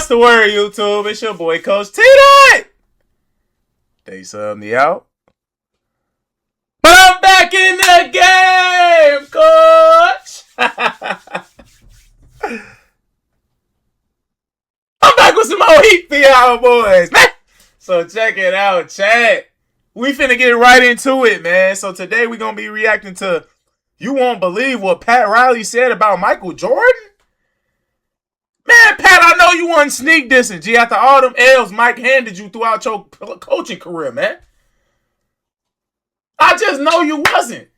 What's the word, YouTube? It's your boy, Coach TDOT. They subbed me out. But I'm back in the game, Coach. I'm back with some more heat for y'all boys, man. So check it out, chat. We finna get right into it, man. So today we gonna be reacting to, you won't believe what Pat Riley said about Michael Jordan? Man, Pat, I know you wasn't sneak dissing, G, after all them L's Mike handed you throughout your coaching career, man. I just know you wasn't.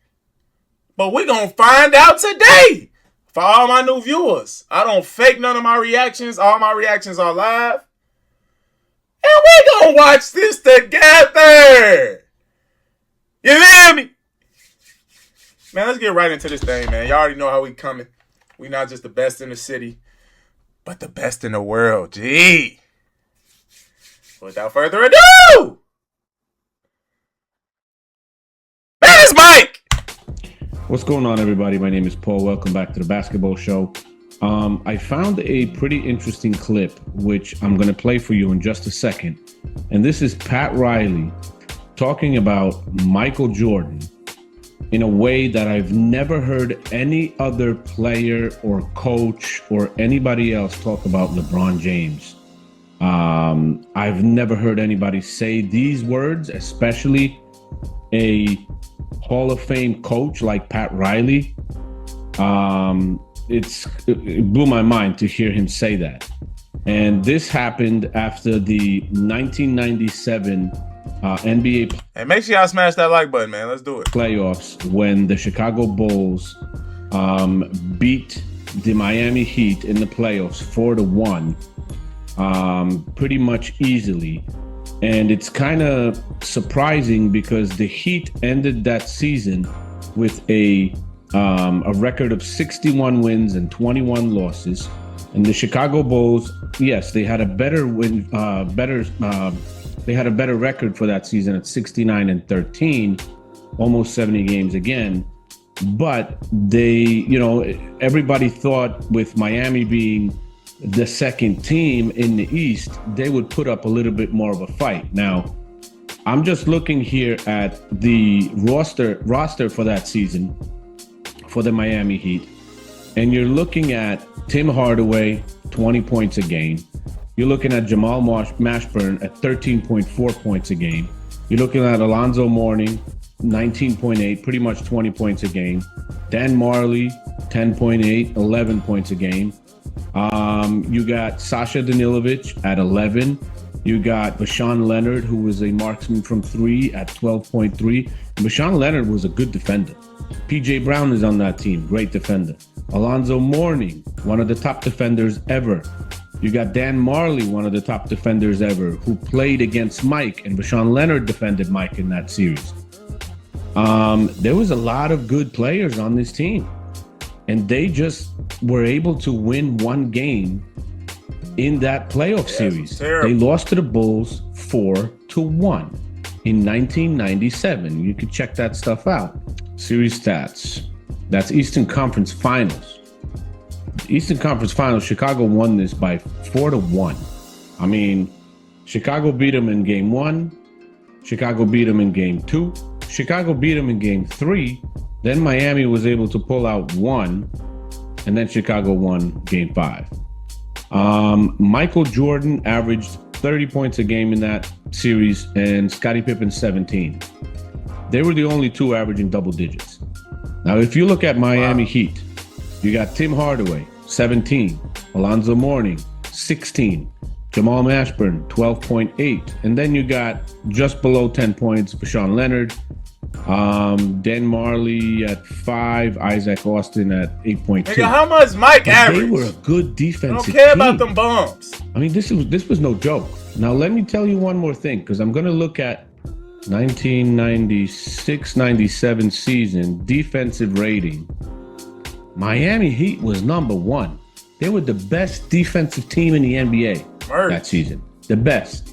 But we gonna find out today. For all my new viewers, I don't fake none of my reactions. All my reactions are live. And we gonna watch this together. You feel me? Man, let's get right into this thing, man. Y'all already know how we coming. We not just the best in the city, but the best in the world. Gee. Without further ado, that is Mike. What's going on, everybody? My name is Paul. Welcome back to the basketball show. I found a pretty interesting clip, which I'm going to play for you in just a second. And this is Pat Riley talking about Michael Jordan in a way that I've never heard any other player or coach or anybody else talk about LeBron James. I've never heard anybody say these words, especially a Hall of Fame coach like Pat Riley. It blew my mind to hear him say that. And this happened after the 1997 NBA. Hey, make sure y'all smash that like button, man. Let's do it. Playoffs, when the Chicago Bulls beat the Miami Heat in the playoffs 4-1, pretty much easily. And it's kind of surprising because the Heat ended that season with a record of 61 wins and 21 losses. And the Chicago Bulls, yes, they had a better they had a better record for that season at 69-13, almost 70 games again. But they, everybody thought with Miami being the second team in the East, they would put up a little bit more of a fight. Now, I'm just looking here at the roster for that season for the Miami Heat, and you're looking at Tim Hardaway, 20 points a game. You're looking at Jamal Mashburn at 13.4 points a game. You're looking at Alonzo Mourning, 19.8, pretty much 20 points a game. Dan Marley, 10.8, 11 points a game. You got Sasha Danilovic at 11. You got Bashan Leonard, who was a marksman from 3 at 12.3. Bashan Leonard was a good defender. PJ Brown is on that team, great defender. Alonzo Mourning, one of the top defenders ever. You got Dan Marley, one of the top defenders ever, who played against Mike, and Bashan Leonard defended Mike in that series. There was a lot of good players on this team, and they just were able to win one game in that playoff series. They lost to the Bulls 4-1 in 1997. You could check that stuff out. Series stats. That's Eastern Conference Finals. Eastern Conference Finals, Chicago won this by 4-1. I mean, Chicago beat them in game 1. Chicago beat them in game 2. Chicago beat them in game 3. Then Miami was able to pull out 1. And then Chicago won game 5. Michael Jordan averaged 30 points a game in that series, and Scottie Pippen 17. They were the only two averaging double digits. Now, if you look at Miami Heat, you got Tim Hardaway, 17, Alonzo Mourning, 16, Jamal Mashburn, 12.8, and then you got just below 10 points, Bashan Leonard, Dan Marley at 5, Isaac Austin at 8.2. Nigga, how much Mike averaged? They were a good defensive team. I don't care team. about them bumps. I mean, this was no joke. Now, let me tell you one more thing, because I'm going to look at 1996-97 season defensive rating. Miami Heat was number 1. They were the best defensive team in the NBA that season. The best.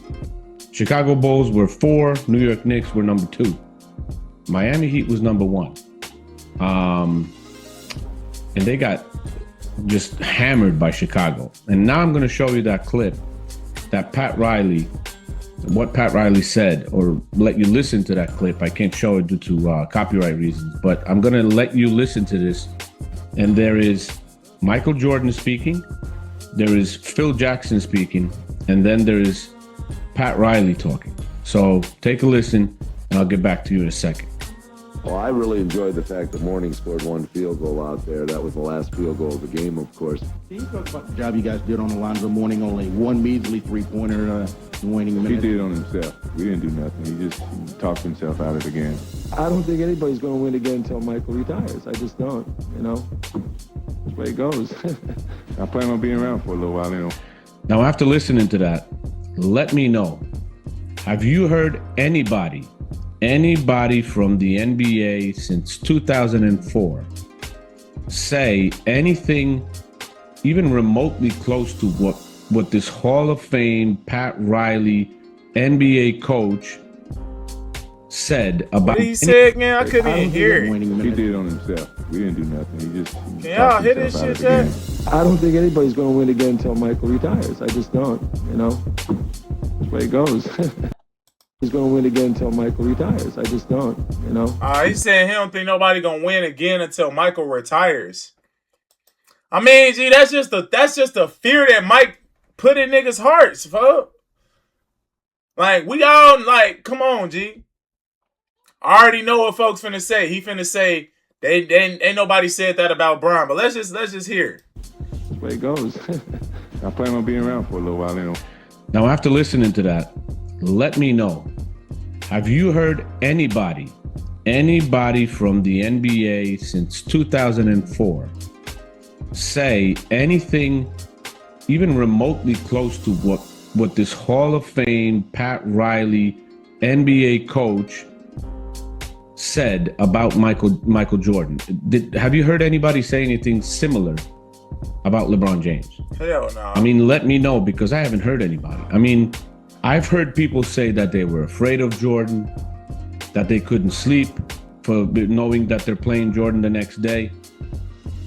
Chicago Bulls were 4. New York Knicks were number 2. Miami Heat was number 1. And they got just hammered by Chicago. And now I'm going to show you that clip that Pat Riley, what Pat Riley said, or let you listen to that clip. I can't show it due to copyright reasons, but I'm going to let you listen to this. And there is Michael Jordan speaking, there is Phil Jackson speaking, and then there is Pat Riley talking. So take a listen, and I'll get back to you in a second. Well, I really enjoyed the fact that Morning scored one field goal out there. That was the last field goal of the game, of course. Can you talk about the job you guys did on the line of the Morning? Only one measly three-pointer in waning minutes. He did it on himself. We didn't do nothing. He just talked himself out of the game. I don't think anybody's going to win again until Michael retires. I just don't, you know. That's the way it goes. I plan on being around for a little while, you know. Now, after listening to that, let me know, have you heard anybody from the NBA since 2004 say anything even remotely close to what this Hall of Fame Pat Riley NBA coach said about? What he said, man? I couldn't even hear it. He did it on himself. We didn't do nothing. He just Can y'all hear this shit, Jack? I don't think anybody's going to win again until Michael retires. I just don't, you know. That's the way it goes. He's going to win again until Michael retires. I just don't, you know. He said he don't think nobody going to win again until Michael retires. I mean, G, that's just the fear that Mike put in niggas' hearts, fuck. Like, we all, like, come on, G. I already know what folks finna say. He finna say they ain't nobody said that about Bron, but let's just hear it. That's the way it goes. I plan on being around for a little while, you know. Now, after listening to that, let me know, have you heard anybody from the NBA since 2004 say anything even remotely close to what this Hall of Fame Pat Riley NBA coach said about Michael Jordan? Have you heard anybody say anything similar about LeBron James? Hell no. I mean, let me know, because I haven't heard anybody. I mean, I've heard people say that they were afraid of Jordan, that they couldn't sleep for knowing that they're playing Jordan the next day.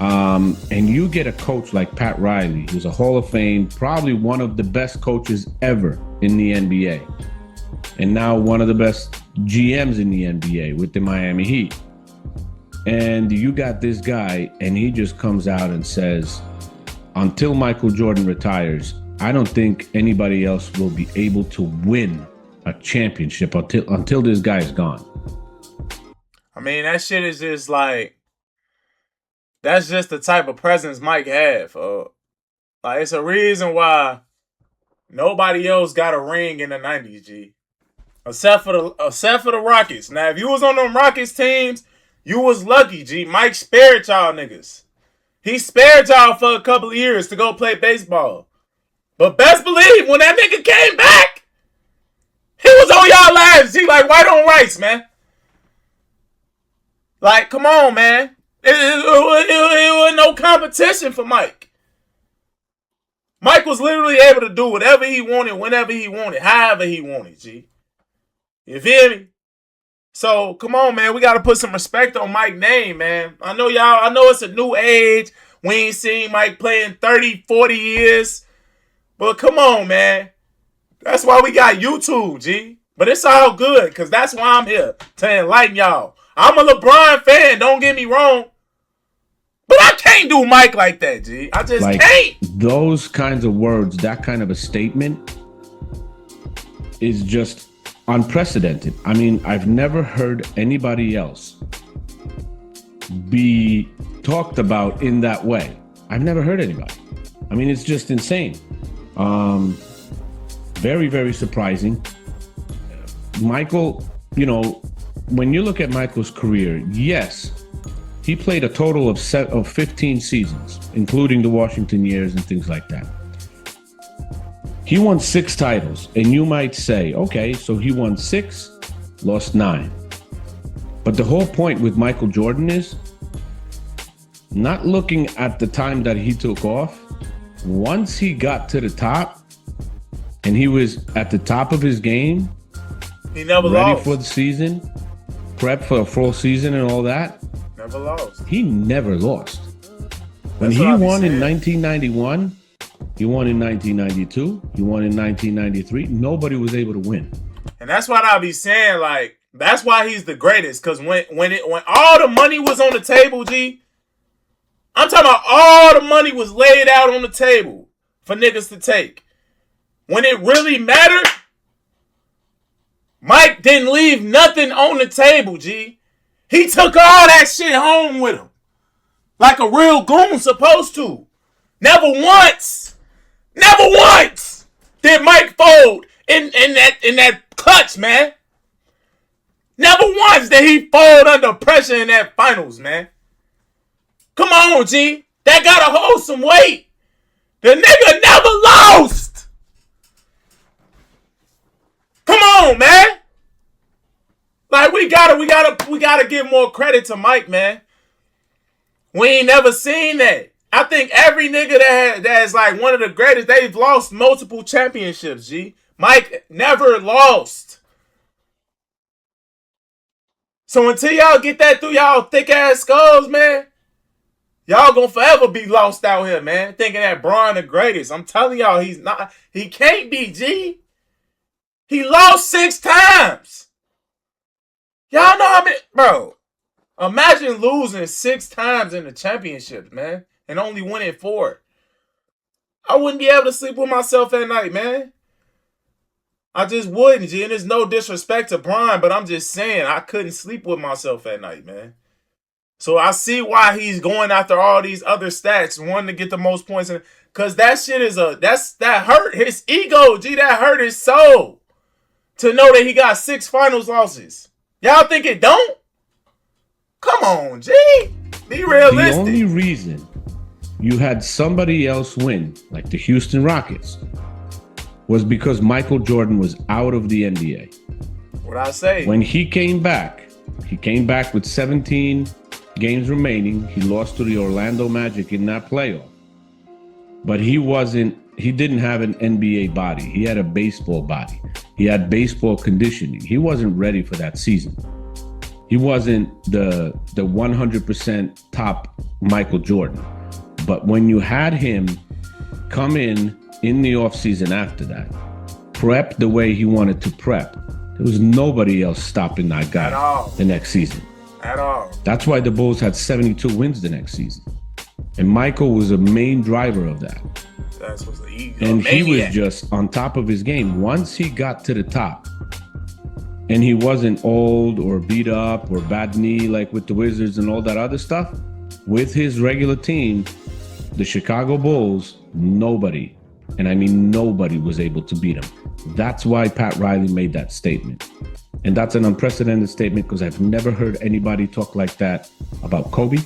And you get a coach like Pat Riley, who's a Hall of Fame, probably one of the best coaches ever in the NBA, and now one of the best GMs in the NBA with the Miami Heat. And you got this guy, and he just comes out and says, until Michael Jordan retires, I don't think anybody else will be able to win a championship until this guy is gone. I mean, that shit is just like, that's just the type of presence Mike had. Like, it's a reason why nobody else got a ring in the 90s, G. Except for the Rockets. Now, if you was on them Rockets teams, you was lucky, G. Mike spared y'all niggas. He spared y'all for a couple of years to go play baseball. But best believe, when that nigga came back, he was on y'all lives, G, like white on rice, man. Like, come on, man. It was no competition for Mike. Mike was literally able to do whatever he wanted, whenever he wanted, however he wanted, G. You feel me? So, come on, man. We got to put some respect on Mike's name, man. I know it's a new age. We ain't seen Mike play in 30, 40 years. But come on, man. That's why we got YouTube, G. But it's all good, because that's why I'm here, to enlighten y'all. I'm a LeBron fan, don't get me wrong. But I can't do Mike like that, G. I just can't. Those kinds of words, that kind of a statement is just unprecedented. I mean, I've never heard anybody else be talked about in that way. I've never heard anybody. I mean, it's just insane. Very, very surprising. Michael, when you look at Michael's career, yes, he played a total of 15 seasons, including the Washington years and things like that. He won 6 titles, and you might say, okay, so he won 6, lost 9. But the whole point with Michael Jordan is not looking at the time that he took off. Once he got to the top and he was at the top of his game, he never ready lost. For the season, prep for a full season and all that. Never lost. He never lost. When That's he what I be won in saying. 1991, he won in 1992, he won in 1993. Nobody was able to win. And that's what I be saying. Like, that's why he's the greatest. Because when all the money was on the table, G, I'm talking about all the money was laid out on the table for niggas to take. When it really mattered, Mike didn't leave nothing on the table, G. He took all that shit home with him. Like a real goon supposed to. Never once did Mike fold in that clutch, man. Never once did he fold under pressure in that finals, man. Come on, G. That gotta hold some weight. The nigga never lost. Come on, man. Like, we gotta give more credit to Mike, man. We ain't never seen that. I think every nigga that's like one of the greatest, they've lost multiple championships, G. Mike never lost. So until y'all get that through y'all thick ass skulls, man, y'all gonna forever be lost out here, man. Thinking that Braun the greatest. I'm telling y'all, he's not. He can't be, G. He lost 6 times. Y'all know how many, bro. Imagine losing 6 times in the championships, man, and only winning 4. I wouldn't be able to sleep with myself at night, man. I just wouldn't, G. And there's no disrespect to Brian, but I'm just saying I couldn't sleep with myself at night, man. So I see why he's going after all these other stats, wanting to get the most points, because that shit is that hurt his ego, G. That hurt his soul to know that he got 6 finals losses. Y'all think it don't? Come on, G. Be realistic. The only reason you had somebody else win, like the Houston Rockets, was because Michael Jordan was out of the NBA. What I say? When he came back with 17 games remaining. He lost to the Orlando Magic in that playoff. But he didn't have an NBA body. He had a baseball body. He had baseball conditioning. He wasn't ready for that season. He wasn't the 100% top Michael Jordan. But when you had him come in the offseason after that, prep the way he wanted to prep, there was nobody else stopping that guy the next season. At all. That's why the Bulls had 72 wins the next season. And Michael was a main driver of that. That's what's the ego. And he was just on top of his game. Once he got to the top, and he wasn't old or beat up or bad knee like with the Wizards and all that other stuff, with his regular team, the Chicago Bulls, nobody, and I mean nobody, was able to beat him. That's why Pat Riley made that statement. And that's an unprecedented statement because I've never heard anybody talk like that about Kobe.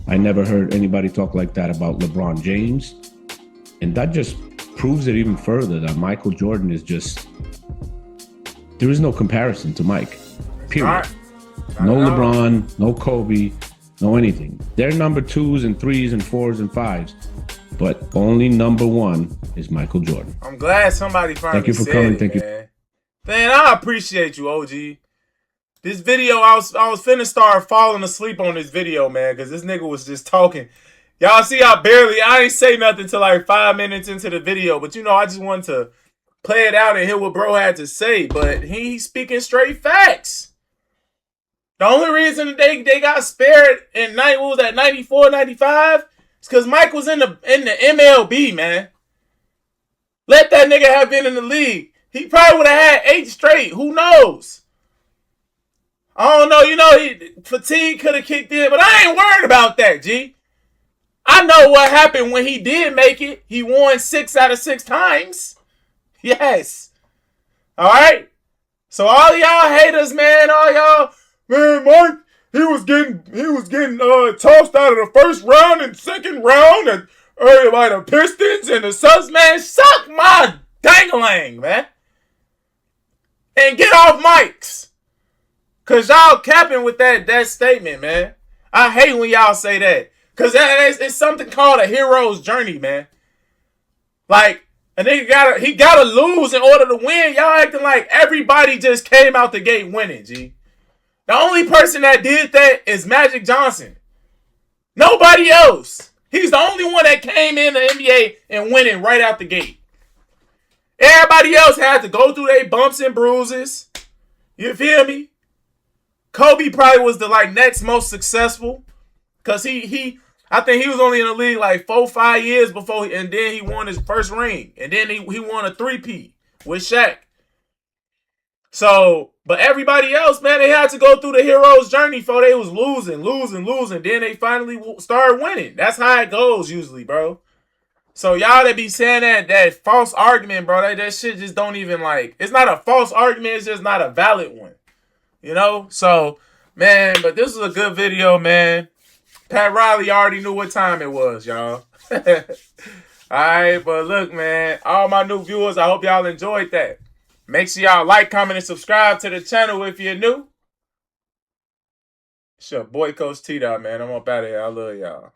I never heard anybody talk like that about LeBron James. And that just proves it even further that Michael Jordan is just, there is no comparison to Mike, period. No LeBron, no Kobe, no anything. They're number 2s and 3s and 4s and 5s, but only number 1 is Michael Jordan. I'm glad somebody finally Thank you for said coming. it, Thank man. you. Man, I appreciate you, OG. This video, I was finna start falling asleep on this video, man, because this nigga was just talking. Y'all see I ain't say nothing till like 5 minutes into the video, but you know, I just wanted to play it out and hear what bro had to say, but he's speaking straight facts. The only reason they got spared in 94, 95, is because Mike was in the MLB, man. Let that nigga have been in the league. He probably would have had 8 straight. Who knows? I don't know. You know, fatigue could have kicked in, but I ain't worried about that, G. I know what happened when he did make it. He won 6 out of 6 times. Yes. All right? So all y'all haters, man, man, Mike, he was getting tossed out of the first round and second round and by the Pistons and the Suns, man. Suck my dangling, man. And get off mics. Cause y'all capping with that statement, man. I hate when y'all say that. Cause it's something called a hero's journey, man. Like, a nigga he gotta lose in order to win. Y'all acting like everybody just came out the gate winning, G. The only person that did that is Magic Johnson. Nobody else He's the only one that came in the NBA and winning right out the gate. Everybody else had to go through their bumps and bruises. You feel me? Kobe probably was the next most successful. Cause I think he was only in the league 4-5 years before, and then he won his first ring. And then he won a 3-peat with Shaq. So, but everybody else, man, they had to go through the hero's journey before they was losing. Then they finally started winning. That's how it goes usually, bro. So y'all that be saying that false argument, bro, that shit just don't even it's not a false argument, it's just not a valid one. You know? So, man, but this is a good video, man. Pat Riley already knew what time it was, y'all. Alright, but look, man, all my new viewers, I hope y'all enjoyed that. Make sure y'all like, comment, and subscribe to the channel if you're new. It's your boy, Coach TDOT, man. I'm up out of here. I love y'all.